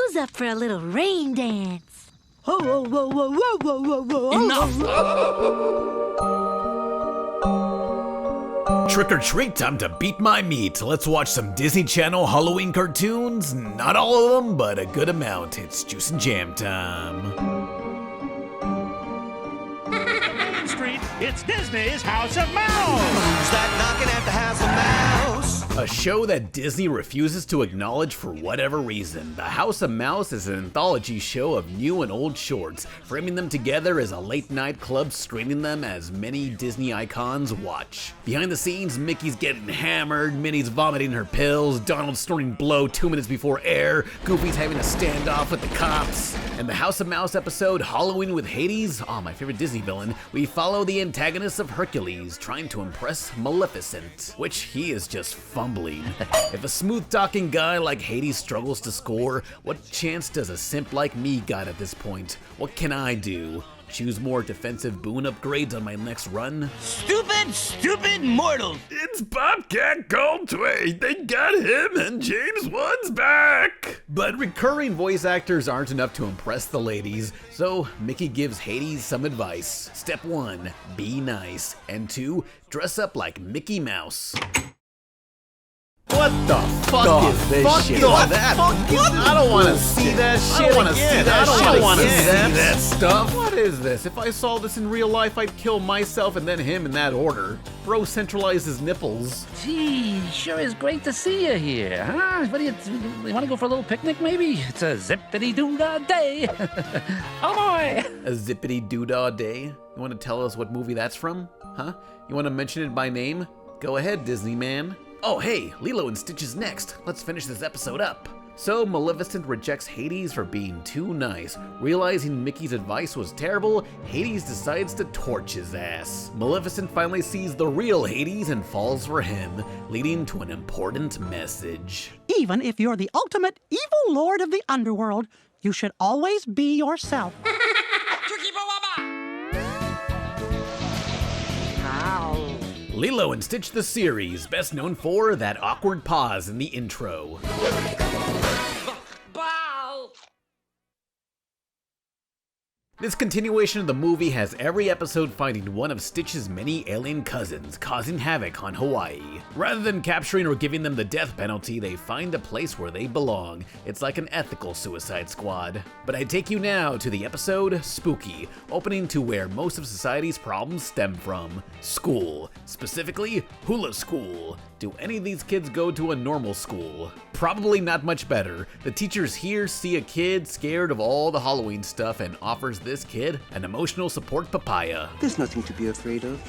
Who's up for a little rain dance? Whoa, whoa, whoa, whoa, whoa, whoa, whoa, whoa. Enough! Trick or treat, time to beat my meat. Let's watch some Disney Channel Halloween cartoons. Not all of them, but a good amount. It's Juice and Jam time. Main Street, it's Disney's House of Mouse. Who's that knocking at the House of Mouse? A show that Disney refuses to acknowledge for whatever reason. The House of Mouse is an anthology show of new and old shorts, framing them together as a late-night club screening them as many Disney icons watch. Behind the scenes, Mickey's getting hammered, Minnie's vomiting her pills, Donald's snorting blow 2 minutes before air, Goofy's having a standoff with the cops. And the House of Mouse episode, Halloween with Hades, my favorite Disney villain, we follow the antagonist of Hercules trying to impress Maleficent, which he is just fumbling. If a smooth-talking guy like Hades struggles to score, what chance does a simp like me got at this point? What can I do? Choose more defensive boon upgrades on my next run? Stupid mortals! It's Bobcat Goldthwait! They got him and James Wood's back! But recurring voice actors aren't enough to impress the ladies, so Mickey gives Hades some advice. Step 1, be nice. And 2, dress up like Mickey Mouse. What the fuck is this shit? What? I don't want to see that shit. I don't want to see that. I don't want to see that stuff. What is this? If I saw this in real life, I'd kill myself and then him in that order. Bro centralized his nipples. Gee, sure is great to see you here, huh? What do you want to go for a little picnic, maybe? It's a zippity-doo-dah day. Oh, boy. A zippity-doo-dah day? You want to tell us what movie that's from? Huh? You want to mention it by name? Go ahead, Disney man. Oh hey, Lilo and Stitch is next. Let's finish this episode up. So Maleficent rejects Hades for being too nice. Realizing Mickey's advice was terrible, Hades decides to torch his ass. Maleficent finally sees the real Hades and falls for him, leading to an important message. Even if you're the ultimate evil lord of the underworld, you should always be yourself. Lilo and Stitch the series, best known for that awkward pause in the intro. This continuation of the movie has every episode finding one of Stitch's many alien cousins, causing havoc on Hawaii. Rather than capturing or giving them the death penalty, they find a place where they belong. It's like an ethical Suicide Squad. But I take you now to the episode Spooky, opening to where most of society's problems stem from. School. Specifically, hula school. Do any of these kids go to a normal school? Probably not much better. The teachers here see a kid scared of all the Halloween stuff and offers this kid an emotional support papaya. There's nothing to be afraid of.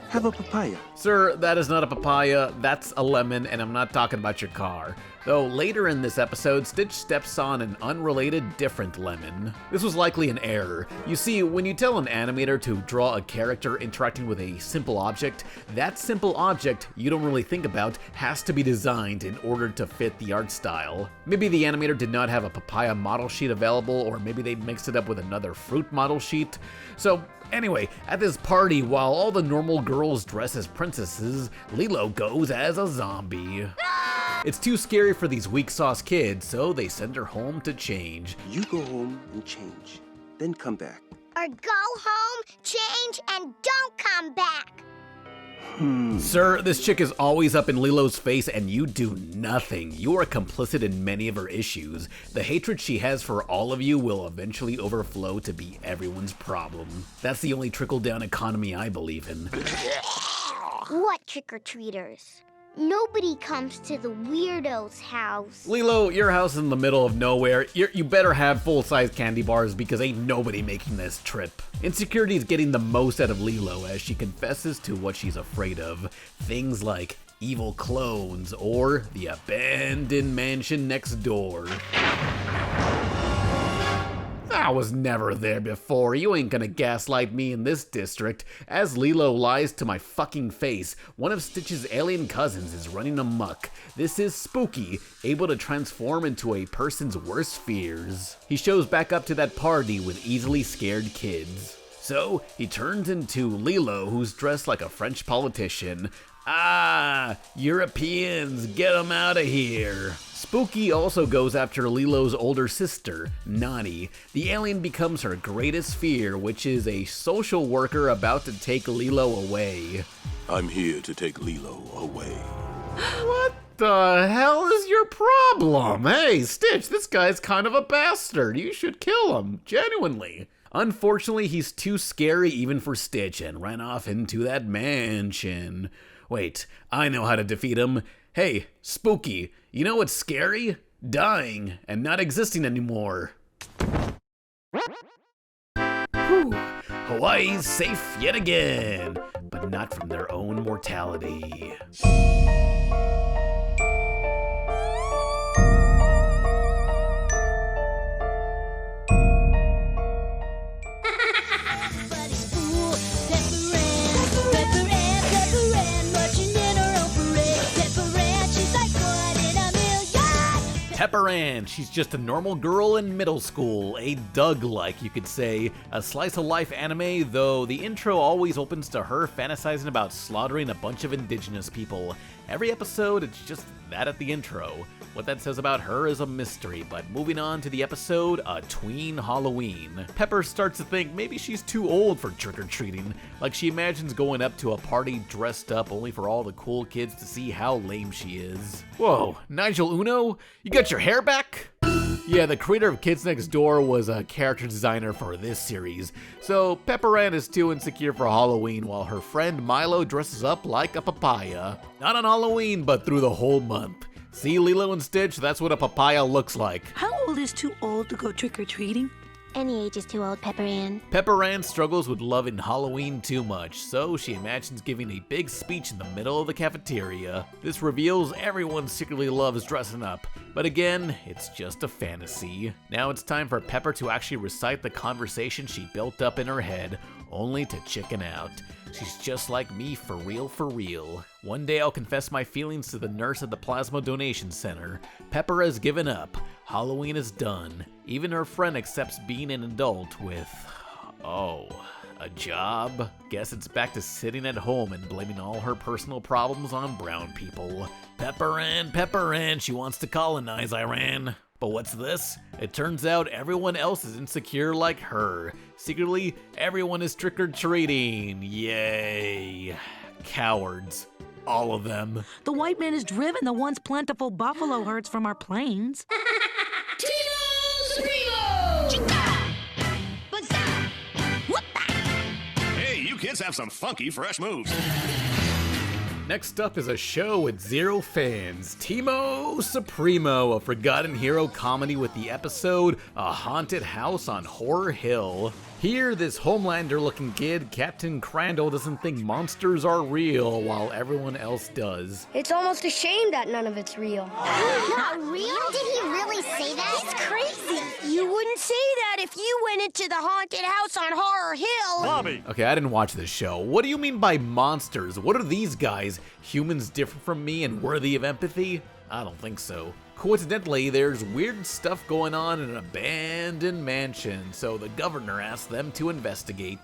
Have a papaya. Sir, that is not a papaya, that's a lemon, and I'm not talking about your car. Though later in this episode, Stitch steps on an unrelated, different lemon. This was likely an error. You see, when you tell an animator to draw a character interacting with a simple object, that simple object you don't really think about has to be designed in order to fit the art style. Maybe the animator did not have a papaya model sheet available, or maybe they mixed it up with another fruit model sheet. So anyway, at this party, while all the normal girls dress as princesses, Lilo goes as a zombie. It's too scary for these weak sauce kids, so they send her home to change. You go home and change, then come back. Or go home, change, and don't come back. Sir, this chick is always up in Lilo's face and you do nothing. You are complicit in many of her issues. The hatred she has for all of you will eventually overflow to be everyone's problem. That's the only trickle-down economy I believe in. What trick-or-treaters? Nobody comes to the weirdo's house. Lilo, your house is in the middle of nowhere. You better have full-size candy bars because ain't nobody making this trip. Insecurity is getting the most out of Lilo as she confesses to what she's afraid of. Things like evil clones or the abandoned mansion next door. I was never there before. You ain't gonna gaslight me in this district. As Lilo lies to my fucking face, one of Stitch's alien cousins is running amok. This is Spooky, able to transform into a person's worst fears. He shows back up to that party with easily scared kids. So he turns into Lilo, who's dressed like a French politician. Ah, Europeans, get them out of here. Spooky also goes after Lilo's older sister, Nani. The alien becomes her greatest fear, which is a social worker about to take Lilo away. I'm here to take Lilo away. What the hell is your problem? Hey, Stitch, this guy's kind of a bastard. You should kill him, genuinely. Unfortunately, he's too scary even for Stitch and ran off into that mansion. Wait, I know how to defeat him. Hey, Spooky, you know what's scary? Dying and not existing anymore. Whew. Hawaii's safe yet again, but not from their own mortality. Pepper Ann, she's just a normal girl in middle school, a Doug-like, you could say, a slice-of-life anime, though the intro always opens to her fantasizing about slaughtering a bunch of indigenous people. Every episode, it's just that at the intro. What that says about her is a mystery, but moving on to the episode, A Tween Halloween. Pepper starts to think maybe she's too old for trick-or-treating, like she imagines going up to a party dressed up only for all the cool kids to see how lame she is. Whoa, Nigel Uno? You got your hair back? Yeah, the creator of Kids Next Door was a character designer for this series, so Pepper Ann is too insecure for Halloween while her friend Milo dresses up like a papaya. Not on Halloween, but through the whole month. See, Lilo and Stitch, that's what a papaya looks like. How old is too old to go trick-or-treating? Any age is too old, Pepper Ann. Pepper Ann struggles with loving Halloween too much, so she imagines giving a big speech in the middle of the cafeteria. This reveals everyone secretly loves dressing up, but again, it's just a fantasy. Now it's time for Pepper to actually recite the conversation she built up in her head, only to chicken out. She's just like me, for real, for real. One day I'll confess my feelings to the nurse at the Plasma Donation Center. Pepper has given up. Halloween is done. Even her friend accepts being an adult with, a job? Guess it's back to sitting at home and blaming all her personal problems on brown people. Pepper Ann, she wants to colonize Iran. But what's this? It turns out everyone else is insecure like her. Secretly, everyone is trick-or-treating. Yay. Cowards. All of them. The white man has driven the once plentiful buffalo herds from our plains. Teamo Supremo! Hey, you kids have some funky, fresh moves. Next up is a show with 0 fans, Teamo Supremo, a forgotten hero comedy with the episode A Haunted House on Horror Hill. Here, this Homelander-looking kid, Captain Crandall, doesn't think monsters are real, while everyone else does. It's almost a shame that none of it's real. Not real? Did he really say that? It's crazy. You wouldn't say that if you went into the haunted house on Horror Hill. Bobby! Okay, I didn't watch this show. What do you mean by monsters? What are these guys? Humans different from me and worthy of empathy? I don't think so. Coincidentally, there's weird stuff going on in an abandoned mansion, so the governor asked them to investigate.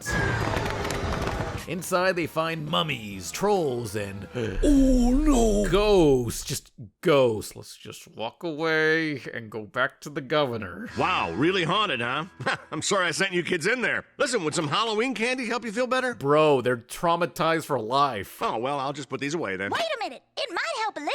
Inside, they find mummies, trolls, and oh no, ghosts. Just ghosts. Let's just walk away and go back to the governor. Wow, really haunted, huh? I'm sorry I sent you kids in there. Listen, would some Halloween candy help you feel better? Bro, they're traumatized for life. Oh, well, I'll just put these away then. Wait a minute. It might help a little.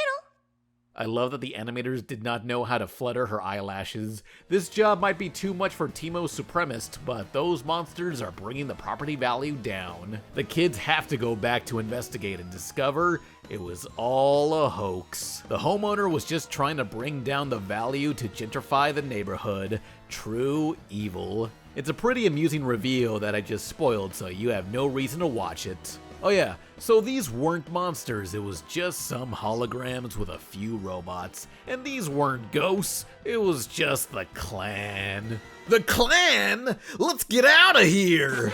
I love that the animators did not know how to flutter her eyelashes. This job might be too much for Teamo Supremist, but those monsters are bringing the property value down. The kids have to go back to investigate and discover it was all a hoax. The homeowner was just trying to bring down the value to gentrify the neighborhood. True evil. It's a pretty amusing reveal that I just spoiled, so you have no reason to watch it. Oh yeah, so these weren't monsters, it was just some holograms with a few robots. And these weren't ghosts, it was just the Klan. The Klan? Let's get out of here!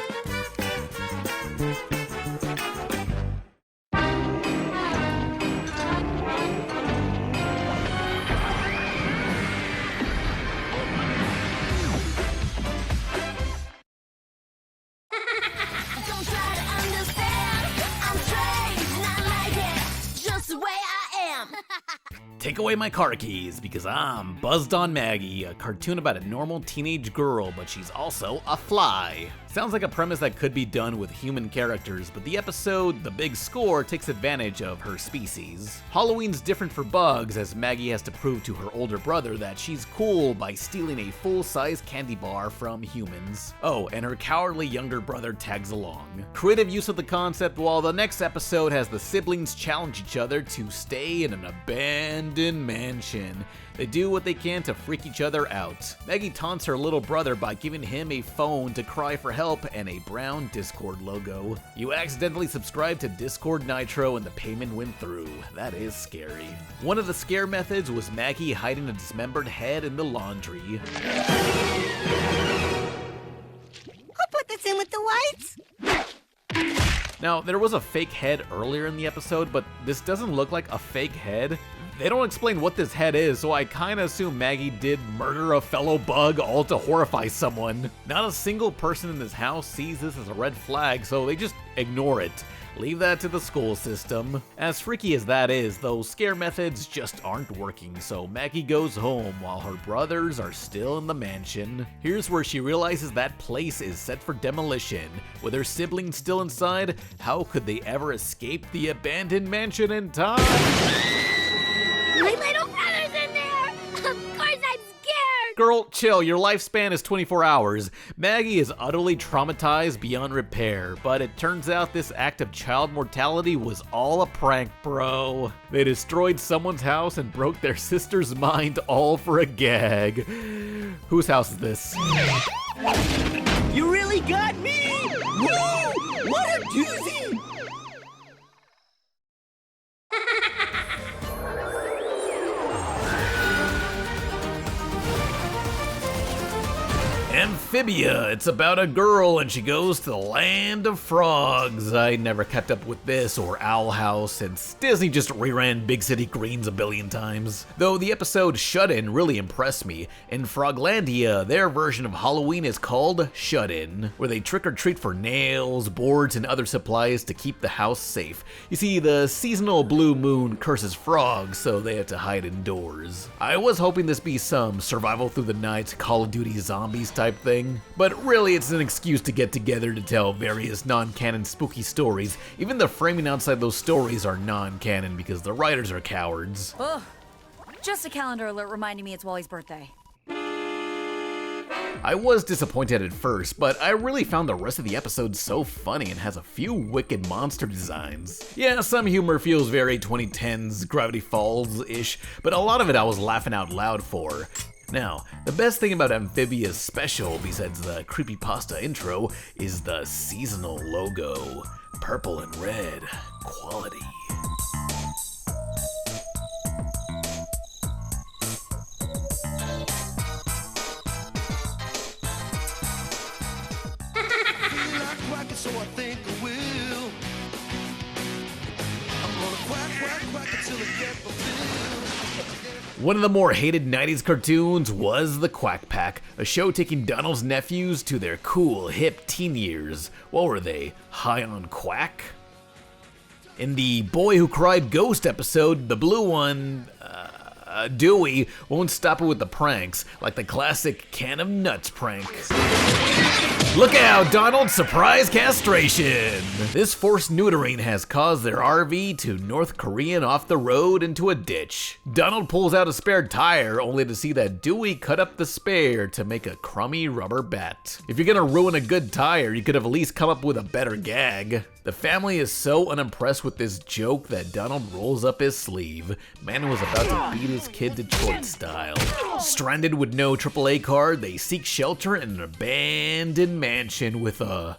Take away my car keys because I'm buzzed on Maggie, a cartoon about a normal teenage girl, but she's also a fly. Sounds like a premise that could be done with human characters, but the episode The Big Score takes advantage of her species. Halloween's different for Bugs, as Maggie has to prove to her older brother that she's cool by stealing a full-size candy bar from humans. Oh, and her cowardly younger brother tags along. Creative use of the concept, while the next episode has the siblings challenge each other to stay in an abandoned mansion. They do what they can to freak each other out. Maggie taunts her little brother by giving him a phone to cry for help and a brown Discord logo. You accidentally subscribed to Discord Nitro and the payment went through. That is scary. One of the scare methods was Maggie hiding a dismembered head in the laundry. Who put this in with the whites? Now, there was a fake head earlier in the episode, but this doesn't look like a fake head. They don't explain what this head is, so I kinda assume Maggie did murder a fellow bug all to horrify someone. Not a single person in this house sees this as a red flag, so they just ignore it. Leave that to the school system. As freaky as that is, those scare methods just aren't working, so Maggie goes home while her brothers are still in the mansion. Here's where she realizes that place is set for demolition. With her siblings still inside, how could they ever escape the abandoned mansion in time? My little brother's in there! Of course I'm scared! Girl, chill, your lifespan is 24 hours. Maggie is utterly traumatized beyond repair, but it turns out this act of child mortality was all a prank, bro. They destroyed someone's house and broke their sister's mind all for a gag. Whose house is this? You really got me! Woo! What a doozy! Amphibia, it's about a girl and she goes to the land of frogs. I never kept up with this or Owl House since Disney just reran Big City Greens a billion times. Though the episode Shut In really impressed me. In Froglandia, their version of Halloween is called Shut In, where they trick or treat for nails, boards, and other supplies to keep the house safe. You see, the seasonal blue moon curses frogs, so they have to hide indoors. I was hoping this be some survival through the night Call of Duty zombies type thing, but really it's an excuse to get together to tell various non-canon spooky stories. Even the framing outside those stories are non-canon because the writers are cowards. Ugh. Just a calendar alert reminding me it's Wally's birthday. I was disappointed at first, but I really found the rest of the episode so funny and has a few wicked monster designs. Yeah, some humor feels very 2010s Gravity Falls-ish, but a lot of it I was laughing out loud for. Now, the best thing about Amphibia's special, besides the creepypasta intro, is the seasonal logo. Purple and red. Quality. So I think I will. I'm gonna quack until I get fulfilled. One of the more hated 90s cartoons was the Quack Pack, a show taking Donald's nephews to their cool, hip teen years. What were they, high on quack? In the Boy Who Cried Ghost episode, the blue one, Dewey, won't stop it with the pranks, like the classic can of nuts prank. Look out, Donald, surprise castration! This forced neutering has caused their RV to North Korean off the road into a ditch. Donald pulls out a spare tire only to see that Dewey cut up the spare to make a crummy rubber bat. If you're gonna ruin a good tire, you could have at least come up with a better gag. The family is so unimpressed with this joke that Donald rolls up his sleeve. Man was about to beat his kid Detroit style. Stranded with no AAA card, they seek shelter in an abandoned mansion with a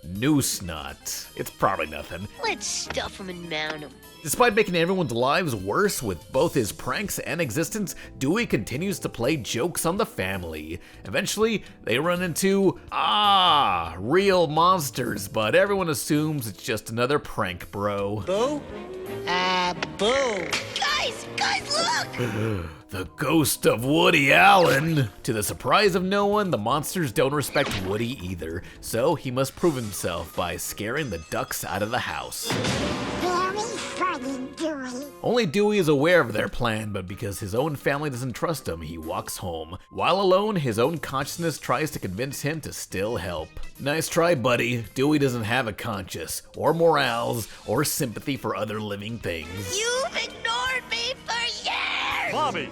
noose knot. It's probably nothing. Let's stuff him and mount him. Despite making everyone's lives worse with both his pranks and existence, Dewey continues to play jokes on the family. Eventually, they run into, real monsters, but everyone assumes it's just another prank, bro. Boo? Boo. Guys, look! The ghost of Woody Allen. To the surprise of no one, the monsters don't respect Woody either, so he must prove himself by scaring the ducks out of the house. Very funny, Dewey. Only Dewey is aware of their plan, but because his own family doesn't trust him, he walks home. While alone, his own consciousness tries to convince him to still help. Nice try, buddy. Dewey doesn't have a conscience, or morals, or sympathy for other living things. You've ignored me for years! Bobby!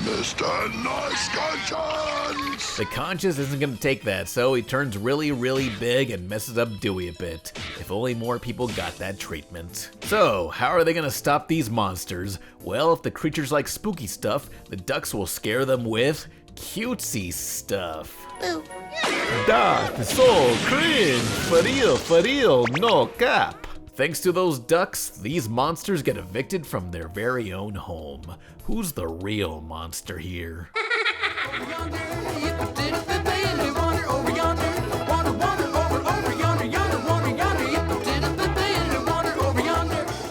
Mr. Nice Conscience! The conscience isn't gonna take that, so he turns really, really big and messes up Dewey a bit. If only more people got that treatment. So, how are they gonna stop these monsters? Well, if the creatures like spooky stuff, the ducks will scare them with cutesy stuff. Dark, so cringe, for real, no cap. Thanks to those ducks, these monsters get evicted from their very own home. Who's the real monster here?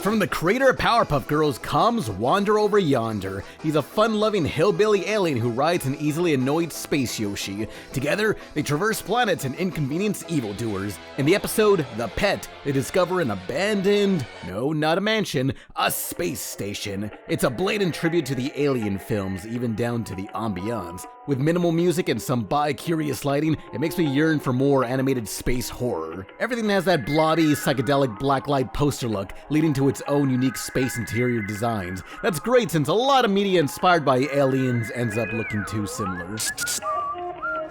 From the creator of Powerpuff Girls comes Wander Over Yonder. He's a fun-loving hillbilly alien who rides an easily annoyed space Yoshi. Together, they traverse planets and inconvenience evildoers. In the episode The Pet, they discover an abandoned, no, not a mansion, a space station. It's a blatant tribute to the Alien films, even down to the ambiance. With minimal music and some bi-curious lighting, it makes me yearn for more animated space horror. Everything has that bloody, psychedelic blacklight poster look, leading to its own unique space interior designs. That's great since a lot of media inspired by aliens ends up looking too similar.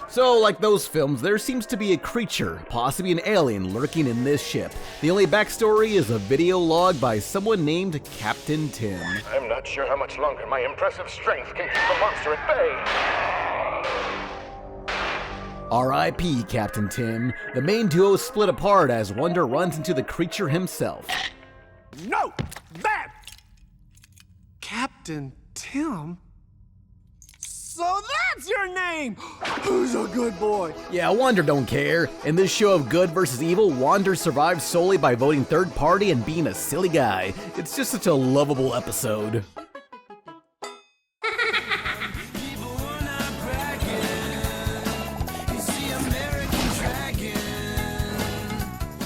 So, like those films, there seems to be a creature, possibly an alien, lurking in this ship. The only backstory is a video log by someone named Captain Tim. I'm not sure how much longer my impressive strength can keep the monster at bay. R.I.P. Captain Tim. The main duo split apart as Wonder runs into the creature himself. No! That! Captain Tim? So that's your name! Who's a good boy? Yeah, Wonder don't care. In this show of good versus evil, Wander survives solely by voting third party and being a silly guy. It's just such a lovable episode.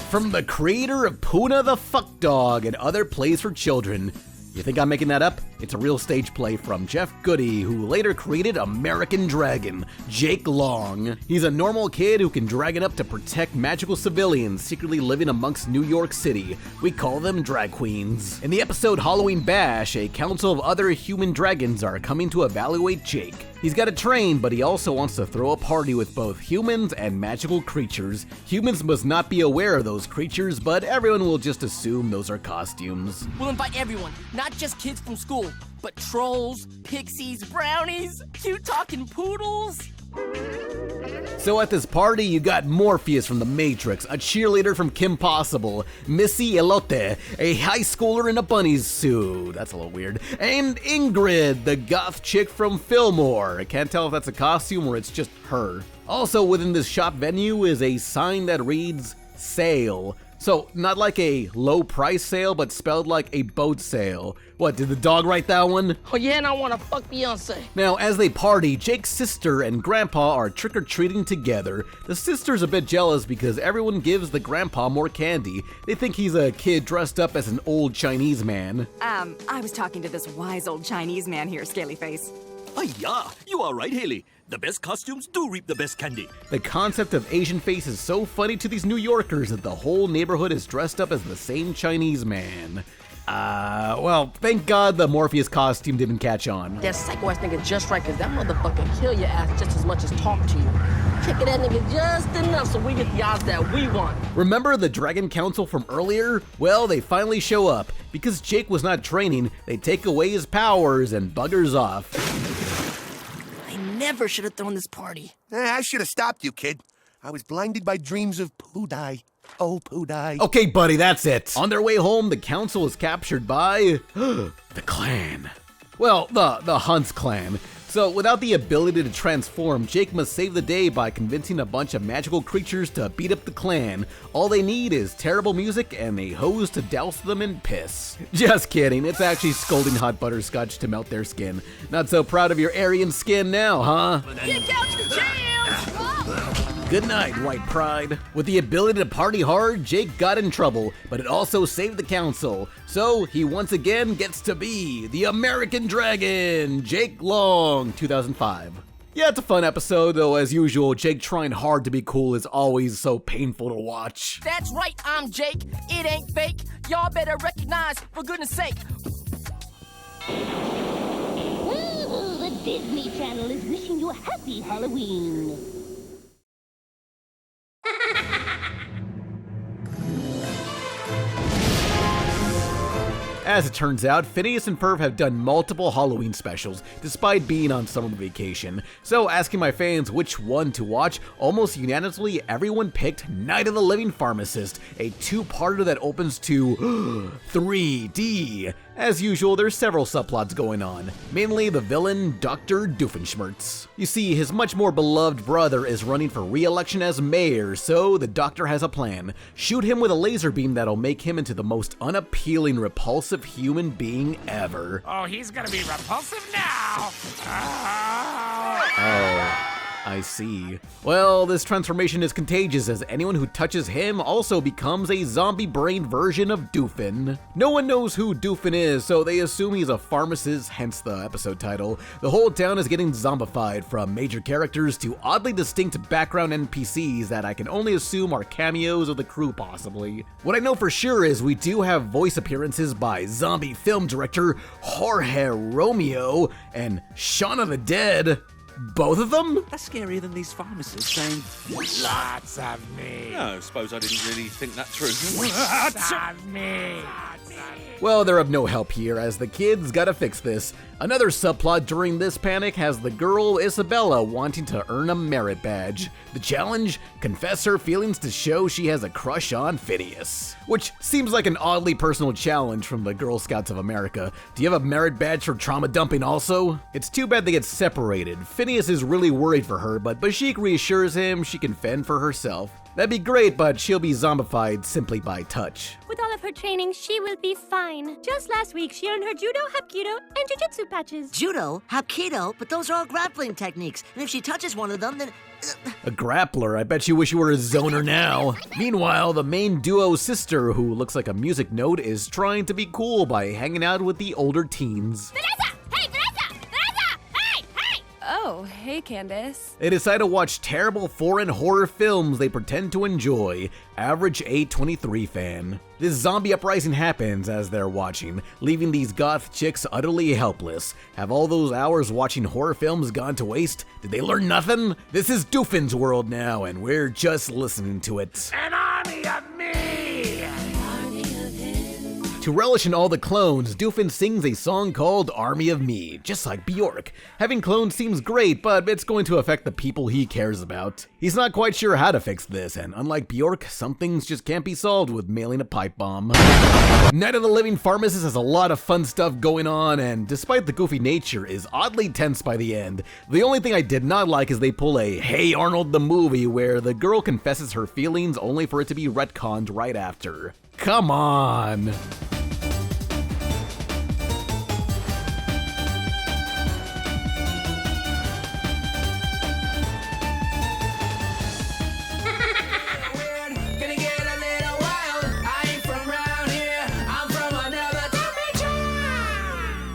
From the creator of Puna the Fuck Dog and other plays for children. You think I'm making that up? It's a real stage play from Jeff Goody, who later created American Dragon, Jake Long. He's a normal kid who can dragon up to protect magical civilians secretly living amongst New York City. We call them drag queens. In the episode Halloween Bash, a council of other human dragons are coming to evaluate Jake. He's got to train, but he also wants to throw a party with both humans and magical creatures. Humans must not be aware of those creatures, but everyone will just assume those are costumes. We'll invite everyone, not just kids from school, but trolls, pixies, brownies, cute talking poodles. So at this party, you got Morpheus from The Matrix, a cheerleader from Kim Possible, Missy Elote, a high schooler in a bunny suit, that's a little weird, and Ingrid, the goth chick from Fillmore. I can't tell if that's a costume or it's just her. Also within this shop venue is a sign that reads, sale. So, not like a low price sale, but spelled like a boat sale. What, did the dog write that one? Oh yeah, and I wanna fuck Beyonce. Now, as they party, Jake's sister and grandpa are trick-or-treating together. The sister's a bit jealous because everyone gives the grandpa more candy. They think he's a kid dressed up as an old Chinese man. I was talking to this wise old Chinese man here, Scaly Face. Yeah, you are right, Haley. The best costumes do reap the best candy. The concept of Asian face is so funny to these New Yorkers that the whole neighborhood is dressed up as the same Chinese man. Well, thank God the Morpheus costume didn't catch on. That psycho-ass nigga just right, cause that motherfucker kill your ass just as much as talk to you. Kicking that nigga just enough so we get the odds that we want. Remember the Dragon Council from earlier? Well, they finally show up. Because Jake was not training, they take away his powers and buggers off. Never should have thrown this party. I should have stopped you, kid. I was blinded by dreams of Pudai. Oh, Pudai. Okay, buddy, that's it. On their way home, the council is captured by the clan. Well, the Hunts clan. So without the ability to transform, Jake must save the day by convincing a bunch of magical creatures to beat up the clan. All they need is terrible music and a hose to douse them in piss. Just kidding, it's actually scalding hot butterscotch to melt their skin. Not so proud of your Aryan skin now, huh? Get down to the jams! Good night, white pride. With the ability to party hard, Jake got in trouble, but it also saved the council. So he once again gets to be the American Dragon, Jake Long, 2005. Yeah, it's a fun episode, though as usual, Jake trying hard to be cool is always so painful to watch. That's right, I'm Jake. It ain't fake. Y'all better recognize, for goodness sake. Well, the Disney Channel is wishing you a happy Halloween. As it turns out, Phineas and Ferb have done multiple Halloween specials, despite being on summer vacation. So asking my fans which one to watch, almost unanimously everyone picked Night of the Living Pharmacist, a two-parter that opens to 3D. As usual, there's several subplots going on, mainly the villain, Dr. Doofenshmirtz. You see, his much more beloved brother is running for re-election as mayor, so the doctor has a plan. Shoot him with a laser beam that'll make him into the most unappealing, repulsive human being ever. Oh, he's gonna be repulsive now! Oh, I see. Well, this transformation is contagious as anyone who touches him also becomes a zombie-brained version of Doofen. No one knows who Doofen is, so they assume he's a pharmacist, hence the episode title. The whole town is getting zombified, from major characters to oddly distinct background NPCs that I can only assume are cameos of the crew possibly. What I know for sure is we do have voice appearances by zombie film director Jorge Romeo and Shaun of the Dead. Both of them? That's scarier than these pharmacists saying, Lots of me. No, I suppose I didn't really think that through. Lots of me. Well, they're of no help here, as the kids gotta fix this. Another subplot during this panic has the girl Isabella wanting to earn a merit badge. The challenge? Confess her feelings to show she has a crush on Phineas. Which seems like an oddly personal challenge from the Girl Scouts of America. Do you have a merit badge for trauma dumping also? It's too bad they get separated. Phineas is really worried for her, but Bashik reassures him she can fend for herself. That'd be great, but she'll be zombified simply by touch. With all of her training, she will be fine. Just last week, she earned her judo, hapkido, and jiu-jitsu patches. Judo, hapkido, but those are all grappling techniques. And if she touches one of them, then... A grappler? I bet you wish you were a zoner now. Meanwhile, the main duo's sister, who looks like a music note, is trying to be cool by hanging out with the older teens. Vanessa! Hey, Vanessa! Vanessa! Hey! Hey! Oh, hey, Candace. They decide to watch terrible foreign horror films they pretend to enjoy. Average A23 fan. This zombie uprising happens as they're watching, leaving these goth chicks utterly helpless. Have all those hours watching horror films gone to waste? Did they learn nothing? This is Doofen's world now, and we're just listening to it. An army of me! To relish in all the clones, Doofen sings a song called Army of Me, just like Bjork. Having clones seems great, but it's going to affect the people he cares about. He's not quite sure how to fix this, and unlike Bjork, some things just can't be solved with mailing a pipe bomb. Night of the Living Pharmacist has a lot of fun stuff going on, and despite the goofy nature, is oddly tense by the end. The only thing I did not like is they pull a Hey Arnold the movie where the girl confesses her feelings only for it to be retconned right after. Come on!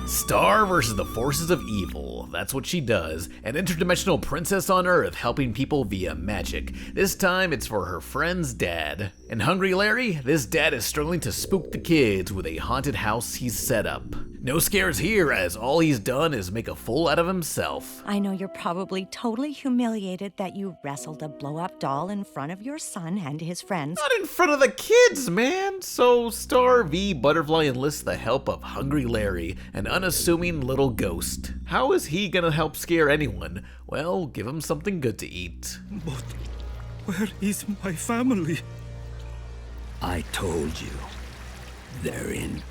Star versus the forces of evil. That's what she does. An interdimensional princess on Earth helping people via magic. This time it's for her friend's dad. And Hungry Larry? This dad is struggling to spook the kids with a haunted house he's set up. No scares here, as all he's done is make a fool out of himself. I know you're probably totally humiliated that you wrestled a blow-up doll in front of your son and his friends. Not in front of the kids, man! So Star v Butterfly enlists the help of Hungry Larry, an unassuming little ghost. How is he gonna help scare anyone? Well, give him something good to eat. But where is my family? I told you. They're in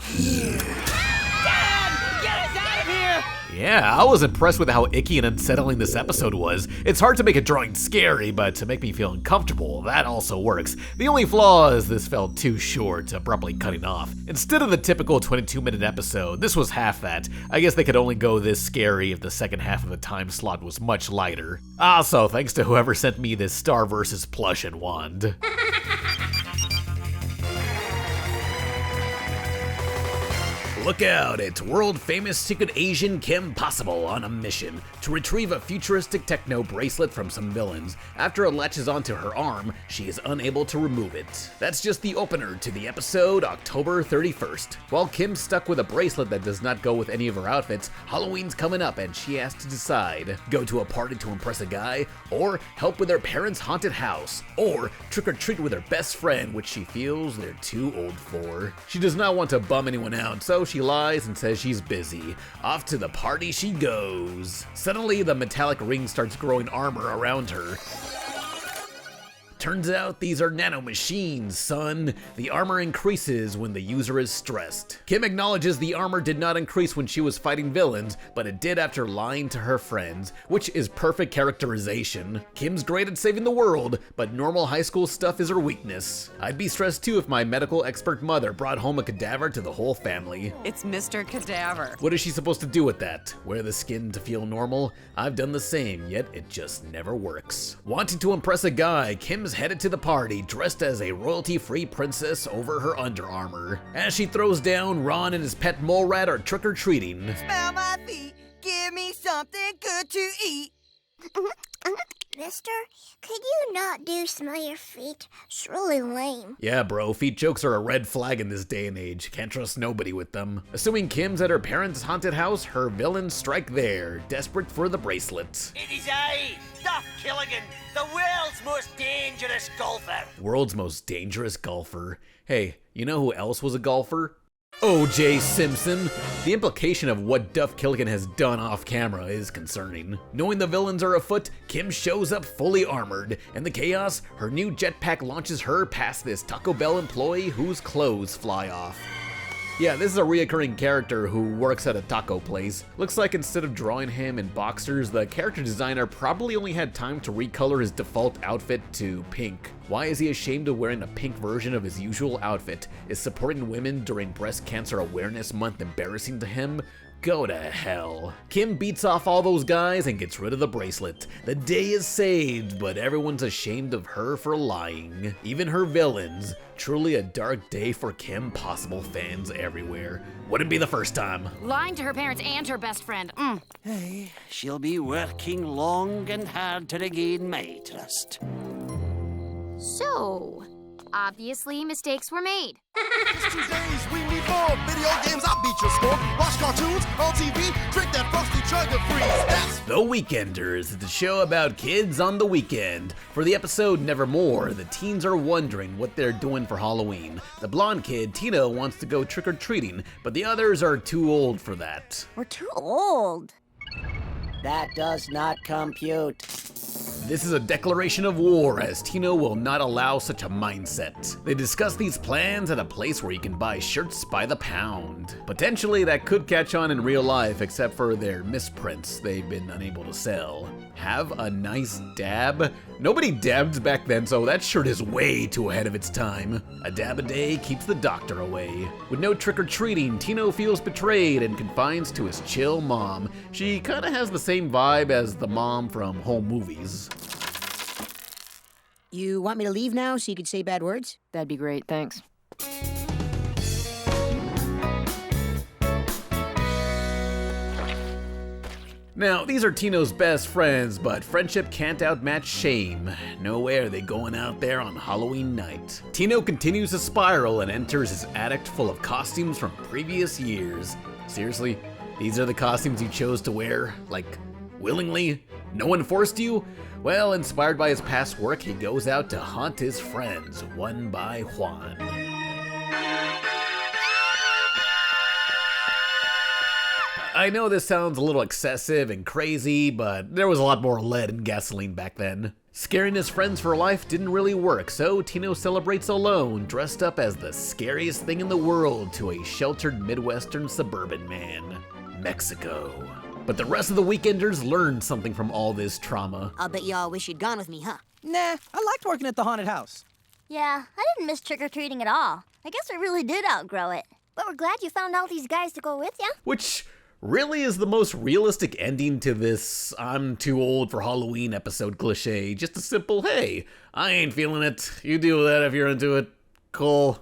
here. Dad! Get us out of here! Yeah, I was impressed with how icky and unsettling this episode was. It's hard to make a drawing scary, but to make me feel uncomfortable, that also works. The only flaw is this felt too short, abruptly cutting off. Instead of the typical 22-minute episode, this was half that. I guess they could only go this scary if the second half of the time slot was much lighter. Also, thanks to whoever sent me this Star vs. plush and wand. Look out, it's world-famous secret Asian Kim Possible on a mission to retrieve a futuristic techno bracelet from some villains. After it latches onto her arm, she is unable to remove it. That's just the opener to the episode, October 31st. While Kim's stuck with a bracelet that does not go with any of her outfits, Halloween's coming up and she has to decide. Go to a party to impress a guy, or help with her parents' haunted house, or trick-or-treat with her best friend, which she feels they're too old for. She does not want to bum anyone out, so she lies and says she's busy. Off to the party she goes. Suddenly, the metallic ring starts growing armor around her. Turns out these are nanomachines, son. The armor increases when the user is stressed. Kim acknowledges the armor did not increase when she was fighting villains, but it did after lying to her friends, which is perfect characterization. Kim's great at saving the world, but normal high school stuff is her weakness. I'd be stressed too if my medical expert mother brought home a cadaver to the whole family. It's Mr. Cadaver. What is she supposed to do with that? Wear the skin to feel normal? I've done the same, yet it just never works. Wanting to impress a guy, Kim's headed to the party dressed as a royalty-free princess over her Under Armour. As she throws down, Ron and his pet mole rat are trick-or-treating. Smell my feet, give me something good to eat. Mister, could you not do smell your feet? It's really lame. Yeah, bro, feet jokes are a red flag in this day and age. Can't trust nobody with them. Assuming Kim's at her parents' haunted house, her villains strike there, desperate for the bracelet. It is I, Duff Killigan, the world's most dangerous golfer. World's most dangerous golfer. Hey, you know who else was a golfer? O.J. Simpson. The implication of what Duff Killigan has done off camera is concerning. Knowing the villains are afoot, Kim shows up fully armored. In the chaos, her new jetpack launches her past this Taco Bell employee whose clothes fly off. Yeah, this is a reoccurring character who works at a taco place. Looks like instead of drawing him in boxers, the character designer probably only had time to recolor his default outfit to pink. Why is he ashamed of wearing a pink version of his usual outfit? Is supporting women during Breast Cancer Awareness Month embarrassing to him? Go to hell. Kim beats off all those guys and gets rid of the bracelet. The day is saved, but everyone's ashamed of her for lying. Even her villains. Truly a dark day for Kim Possible fans everywhere. Wouldn't be the first time. Lying to her parents and her best friend. Hey, she'll be working long and hard to regain my trust. So, obviously mistakes were made. It's 2 days, we need more video games. I'll beat your score. Watch cartoons on TV, drink that frosty chug and freeze. That's The Weekenders is the show about kids on the weekend. For the episode Nevermore, the teens are wondering what they're doing for Halloween. The blonde kid, Tina, wants to go trick-or-treating, but the others are too old for that. We're too old. That does not compute. This is a declaration of war, as Tino will not allow such a mindset. They discuss these plans at a place where you can buy shirts by the pound. Potentially that could catch on in real life, except for their misprints they've been unable to sell. Have a nice dab? Nobody dabbed back then, so that shirt is way too ahead of its time. A dab a day keeps the doctor away. With no trick-or-treating, Tino feels betrayed and confides to his chill mom. She kinda has the same vibe as the mom from Home Movies. You want me to leave now so you could say bad words? That'd be great, thanks. Now, these are Tino's best friends, but friendship can't outmatch shame. No way are they going out there on Halloween night. Tino continues to spiral and enters his attic full of costumes from previous years. Seriously? These are the costumes you chose to wear? Like, willingly? No one forced you? Well, inspired by his past work, he goes out to haunt his friends, one by one. I know this sounds a little excessive and crazy, but there was a lot more lead in gasoline back then. Scaring his friends for life didn't really work, so Tino celebrates alone, dressed up as the scariest thing in the world to a sheltered Midwestern suburban man. Mexico. But the rest of the weekenders learned something from all this trauma. I'll bet y'all wish you'd gone with me, huh? Nah, I liked working at the haunted house. Yeah, I didn't miss trick-or-treating at all. I guess I really did outgrow it. But we're glad you found all these guys to go with ya. Which really is the most realistic ending to this I'm too old for Halloween episode cliche. Just a simple, hey, I ain't feeling it. You deal with that if you're into it. Cool.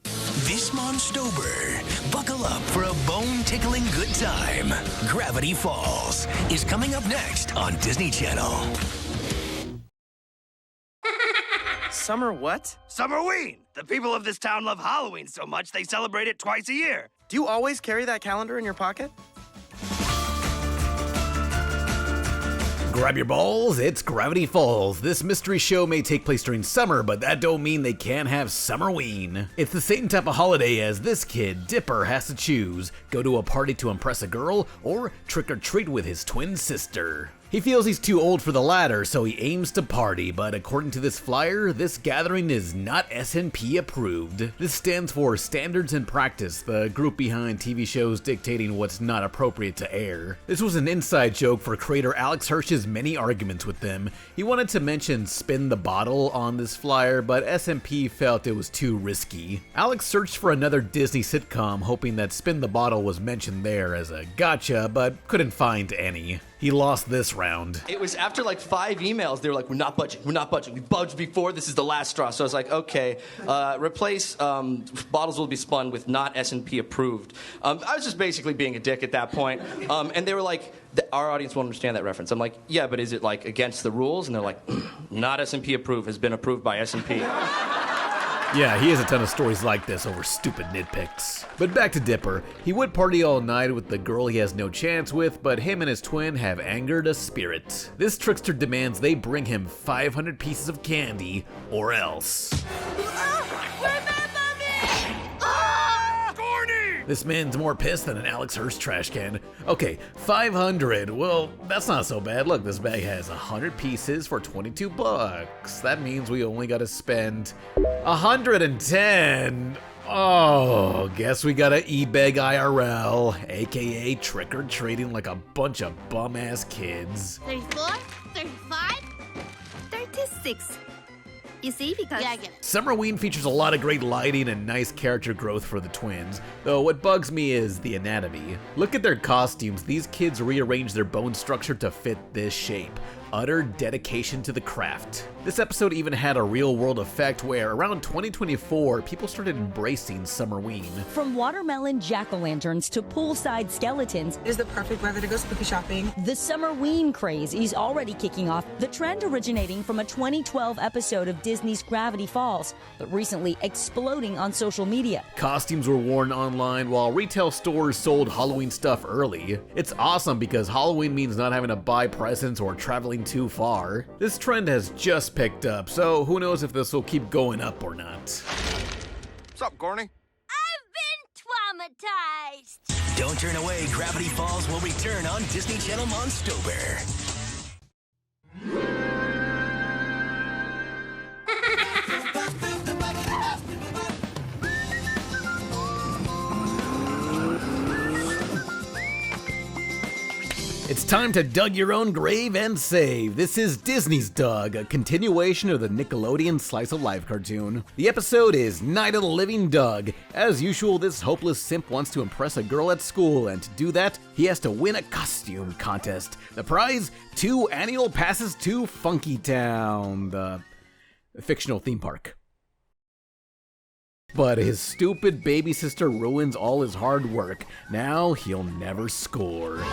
This Monstober, buckle up for a bone-tickling good time. Gravity Falls is coming up next on Disney Channel. Summer what? Summerween! The people of this town love Halloween so much they celebrate it twice a year. Do you always carry that calendar in your pocket? Grab your balls, it's Gravity Falls. This mystery show may take place during summer, but that don't mean they can't have Summerween. It's the same type of holiday as this kid, Dipper, has to choose. Go to a party to impress a girl, or trick or treat with his twin sister. He feels he's too old for the latter, so he aims to party, but according to this flyer, this gathering is not SNP approved. This stands for Standards and Practice, the group behind TV shows dictating what's not appropriate to air. This was an inside joke for creator Alex Hirsch's many arguments with them. He wanted to mention Spin the Bottle on this flyer, but SNP felt it was too risky. Alex searched for another Disney sitcom, hoping that Spin the Bottle was mentioned there as a gotcha, but couldn't find any. He lost this round. It was after like 5 emails, they were like, we're not budging. We budged before, this is the last straw. So I was like, okay, replace bottles will be spun with not S&P approved. I was just basically being a dick at that point. And they were like, our audience won't understand that reference. I'm like, yeah, but is it like against the rules? And they're like, not S&P approved, has been approved by S&P. Yeah, he has a ton of stories like this over stupid nitpicks. But back to Dipper. He would party all night with the girl he has no chance with, but him and his twin have angered a spirit. This trickster demands they bring him 500 pieces of candy, or else. This man's more pissed than an Alex Hirsch trash can. Okay, 500. Well, that's not so bad. Look, this bag has 100 pieces for 22 bucks. That means we only gotta spend 110. Oh, guess we gotta e-beg IRL, aka trick-or-treating like a bunch of bum-ass kids. 34, 35, 36. You see, because... Yeah, I get it. Summerween features a lot of great lighting and nice character growth for the twins, though what bugs me is the anatomy. Look at their costumes. These kids rearrange their bone structure to fit this shape. Utter dedication to the craft. This episode even had a real-world effect where around 2024, people started embracing Summerween. From watermelon jack-o'-lanterns to poolside skeletons, it is the perfect weather to go spooky shopping. The Summerween craze is already kicking off, the trend originating from a 2012 episode of Disney's Gravity Falls, but recently exploding on social media. Costumes were worn online while retail stores sold Halloween stuff early. It's awesome because Halloween means not having to buy presents or traveling too far. This trend has just picked up, so who knows if this will keep going up or not. What's up, Gorny? I've been traumatized. Don't turn away, Gravity Falls will return on Disney Channel Monstober. It's time to dug your own grave and save. This is Disney's Doug, a continuation of the Nickelodeon Slice of Life cartoon. The episode is Night of the Living Doug. As usual, this hopeless simp wants to impress a girl at school, and to do that, he has to win a costume contest. The prize, 2 annual passes to Funky Town, the fictional theme park. But his stupid baby sister ruins all his hard work. Now he'll never score.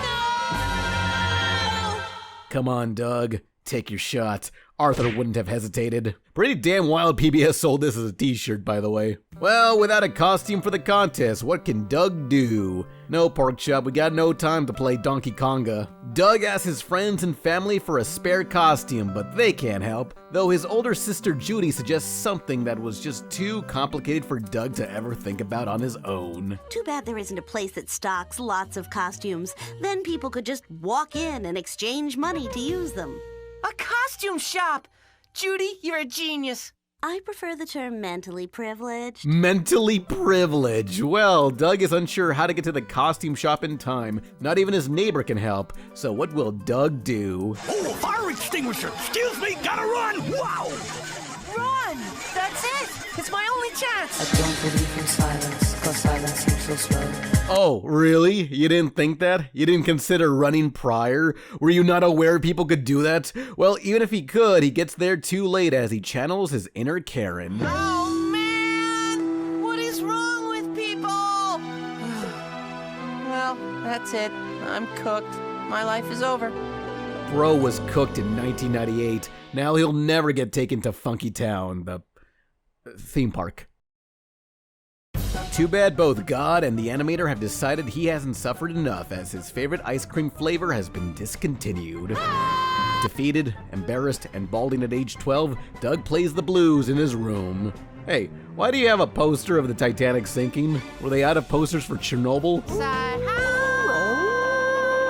Come on, Doug. Take your shot. Arthur wouldn't have hesitated. Pretty damn wild PBS sold this as a t-shirt, by the way. Well, without a costume for the contest, what can Doug do? No, Pork Chop, we got no time to play Donkey Konga. Doug asks his friends and family for a spare costume, but they can't help. Though his older sister Judy suggests something that was just too complicated for Doug to ever think about on his own. Too bad there isn't a place that stocks lots of costumes. Then people could just walk in and exchange money to use them. A costume shop! Judy, you're a genius. I prefer the term mentally privileged. Mentally privileged. Well, Doug is unsure how to get to the costume shop in time. Not even his neighbor can help. So what will Doug do? Oh, a fire extinguisher! Excuse me, gotta run! Wow! Run! That's it! It's my only chance! I don't believe in silence, cause silence seems so slow. Oh, really? You didn't think that? You didn't consider running prior? Were you not aware people could do that? Well, even if he could, he gets there too late as he channels his inner Karen. Oh, man! What is wrong with people? Well, that's it. I'm cooked. My life is over. Bro was cooked in 1998. Now he'll never get taken to Funky Town, the theme park. Too bad both God and the animator have decided he hasn't suffered enough as his favorite ice cream flavor has been discontinued. Defeated, embarrassed, and balding at age 12, Doug plays the blues in his room. Hey, why do you have a poster of the Titanic sinking? Were they out of posters for Chernobyl?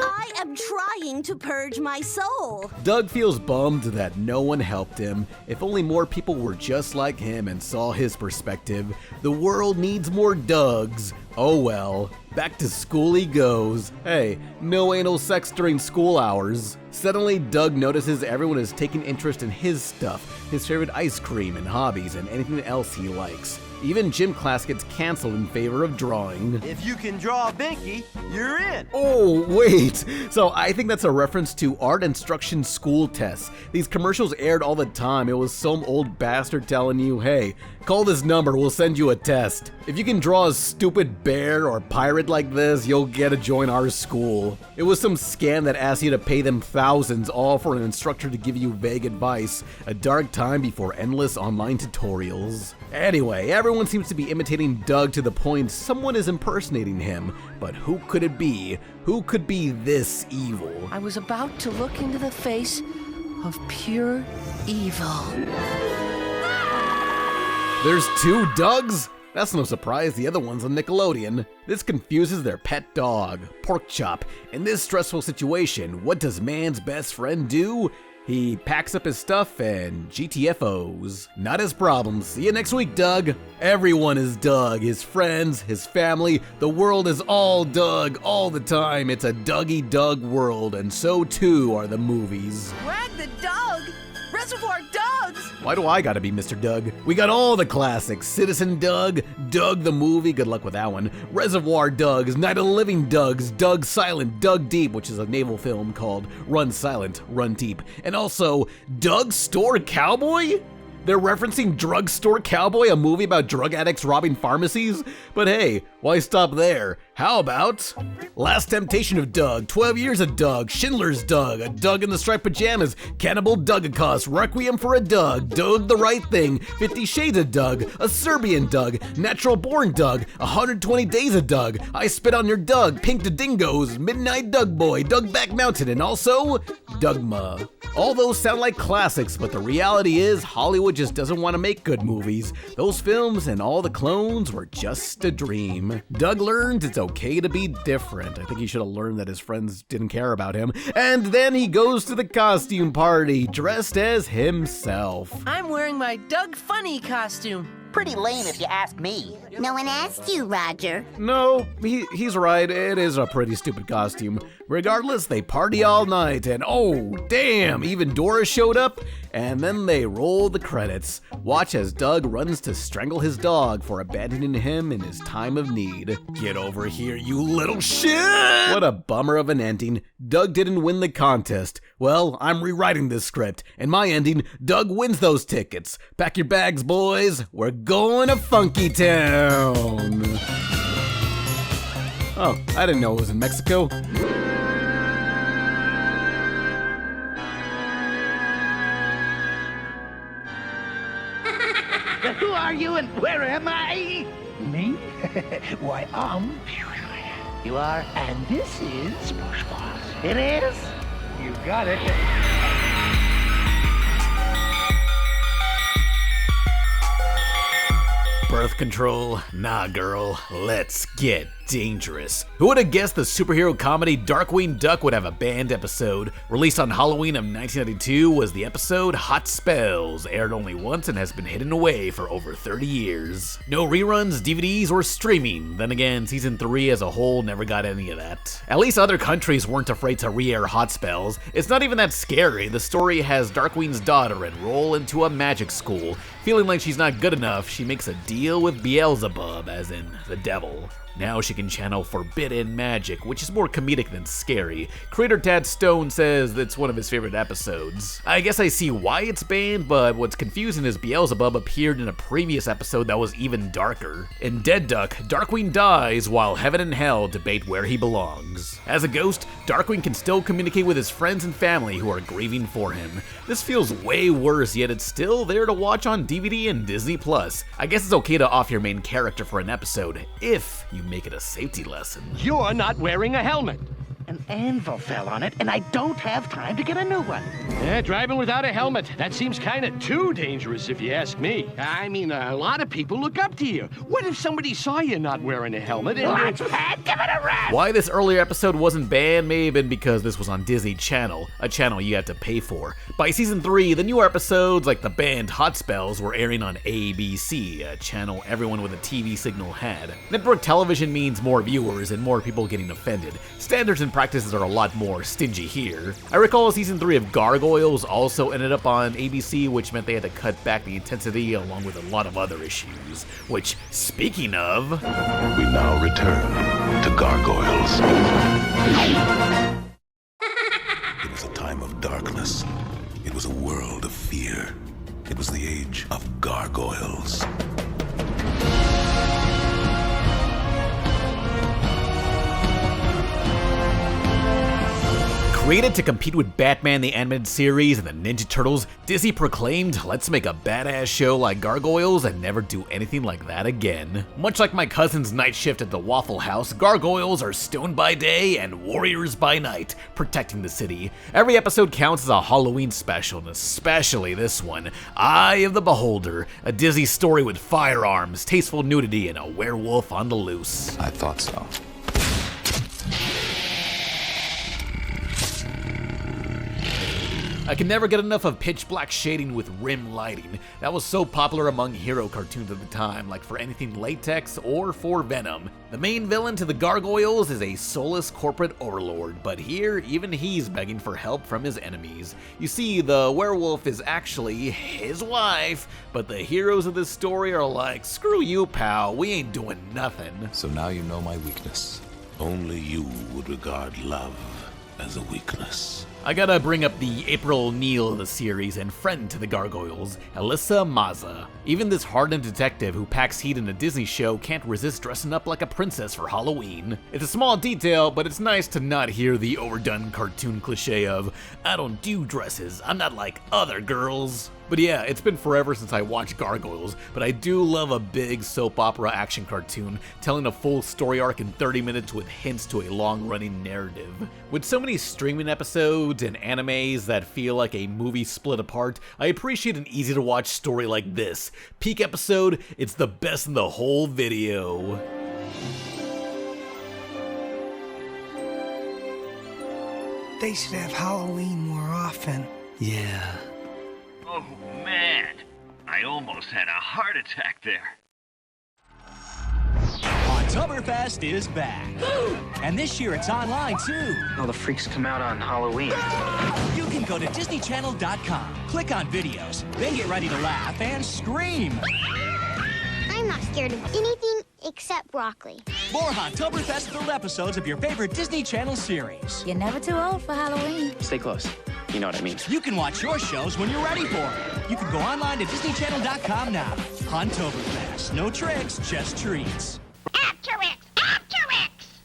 I am trying to purge my soul. Doug feels bummed that no one helped him. If only more people were just like him and saw his perspective. The world needs more Dougs. Oh well, back to school he goes. Hey, no anal sex during school hours. Suddenly, Doug notices everyone is taking interest in his stuff, his favorite ice cream and hobbies and anything else he likes. Even gym class gets canceled in favor of drawing. If you can draw a binky, you're in. Oh, wait. So I think that's a reference to art instruction school tests. These commercials aired all the time. It was some old bastard telling you, hey, call this number, we'll send you a test. If you can draw a stupid bear or pirate like this, you'll get to join our school. It was some scam that asked you to pay them thousands, all for an instructor to give you vague advice. A dark time before endless online tutorials. Anyway, everyone seems to be imitating Doug to the point someone is impersonating him. But who could it be? Who could be this evil? I was about to look into the face of pure evil. There's two Dougs? That's no surprise, the other one's on Nickelodeon. This confuses their pet dog, Pork Chop. In this stressful situation, what does man's best friend do? He packs up his stuff and GTFOs. Not his problem. See you next week, Doug. Everyone is Doug. His friends, his family, the world is all Doug all the time. It's a Dougie Doug world, and so too are the movies. Wag the dog! Reservoir Dogs! Why do I gotta be Mr. Doug? We got all the classics. Citizen Doug, Doug the movie, good luck with that one. Reservoir Dogs, Night of the Living Dougs, Doug Silent, Doug Deep, which is a naval film called Run Silent, Run Deep. And also, Doug Store Cowboy? They're referencing Drugstore Cowboy, a movie about drug addicts robbing pharmacies? But hey, why stop there? How about Last Temptation of Doug, 12 Years of Doug, Schindler's Doug, A Doug in the Striped Pajamas, Cannibal Dougacost, Requiem for a Doug, Doug the Right Thing, 50 Shades of Doug, A Serbian Doug, Natural Born Doug, 120 Days of Doug, I Spit on Your Doug, Pink to Dingoes, Midnight Doug Boy, Dougback Mountain, and also Dougma. All those sound like classics, but the reality is Hollywood just doesn't want to make good movies. Those films and all the clones were just a dream. Doug learns it's okay to be different. I think he should have learned that his friends didn't care about him. And then he goes to the costume party, dressed as himself. I'm wearing my Doug Funny costume. Pretty lame if you ask me. No one asked you, Roger. No, he's right. It is a pretty stupid costume. Regardless, they party all night, and oh, damn, even Dora showed up. And then they roll the credits. Watch as Doug runs to strangle his dog for abandoning him in his time of need. Get over here, you little shit! What a bummer of an ending. Doug didn't win the contest. Well, I'm rewriting this script, and my ending, Doug wins those tickets. Pack your bags, boys. We're going to Funky Town. Oh, I didn't know it was in Mexico. Who are you and where am I? Me? Why, you are, and this is Push Boss. It is? You got it. Birth control? Nah, girl. Let's get dangerous. Who would have guessed the superhero comedy Darkwing Duck would have a banned episode? Released on Halloween of 1992 was the episode Hot Spells, aired only once and has been hidden away for over 30 years. No reruns, DVDs, or streaming. Then again, season 3 as a whole never got any of that. At least other countries weren't afraid to re-air Hot Spells. It's not even that scary. The story has Darkwing's daughter enroll into a magic school. Feeling like she's not good enough, she makes a deal with Beelzebub, as in the devil. Now she can channel forbidden magic, which is more comedic than scary. Creator Tad Stone says it's one of his favorite episodes. I guess I see why it's banned, but what's confusing is Beelzebub appeared in a previous episode that was even darker. In Dead Duck, Darkwing dies while heaven and hell debate where he belongs. As a ghost, Darkwing can still communicate with his friends and family who are grieving for him. This feels way worse, yet it's still there to watch on DVD and Disney+. I guess it's okay to off your main character for an episode, if you make it a safety lesson. You're not wearing a helmet. An anvil fell on it, and I don't have time to get a new one. Yeah, driving without a helmet. That seems kind of too dangerous, if you ask me. I mean, a lot of people look up to you. What if somebody saw you not wearing a helmet and... Launchpad, give it a rest! Why this earlier episode wasn't banned may have been because this was on Disney Channel, a channel you had to pay for. By season 3, the newer episodes, like the banned Hot Spells, were airing on ABC, a channel everyone with a TV signal had. Network television means more viewers and more people getting offended. Standards and practices are a lot more stingy here. I recall season 3 of Gargoyles also ended up on ABC, which meant they had to cut back the intensity along with a lot of other issues. Which, speaking of... We now return to Gargoyles. It was a time of darkness. It was a world of fear. It was the age of Gargoyles. Created to compete with Batman the Animated Series and the Ninja Turtles, Disney proclaimed, let's make a badass show like Gargoyles and never do anything like that again. Much like my cousin's night shift at the Waffle House, Gargoyles are stoned by day and warriors by night, protecting the city. Every episode counts as a Halloween special, and especially this one, Eye of the Beholder, a Disney story with firearms, tasteful nudity, and a werewolf on the loose. I thought so. I can never get enough of pitch black shading with rim lighting. That was so popular among hero cartoons at the time, like for anything latex or for Venom. The main villain to the Gargoyles is a soulless corporate overlord, but here, even he's begging for help from his enemies. You see, the werewolf is actually his wife, but the heroes of this story are like, screw you, pal, we ain't doing nothing. So now you know my weakness. Only you would regard love as a weakness. I gotta bring up the April O'Neil of the series and friend to the Gargoyles, Alyssa Maza. Even this hardened detective who packs heat in a Disney show can't resist dressing up like a princess for Halloween. It's a small detail, but it's nice to not hear the overdone cartoon cliche of, I don't do dresses, I'm not like other girls. But yeah, it's been forever since I watched Gargoyles, but I do love a big soap opera action cartoon telling a full story arc in 30 minutes with hints to a long-running narrative. With so many streaming episodes and animes that feel like a movie split apart, I appreciate an easy-to-watch story like this. Peak episode, it's the best in the whole video. They should have Halloween more often. Yeah. Oh, man. I almost had a heart attack there. Oktoberfest is back. And this year it's online, too. All the freaks come out on Halloween. You can go to DisneyChannel.com, click on videos, then get ready to laugh and scream. I'm not scared of anything except broccoli. More Oktoberfest-filled episodes of your favorite Disney Channel series. You're never too old for Halloween. Stay close. You know what I mean. You can watch your shows when you're ready for it. You can go online to DisneyChannel.com now. Oktoberfest. No tricks, just treats.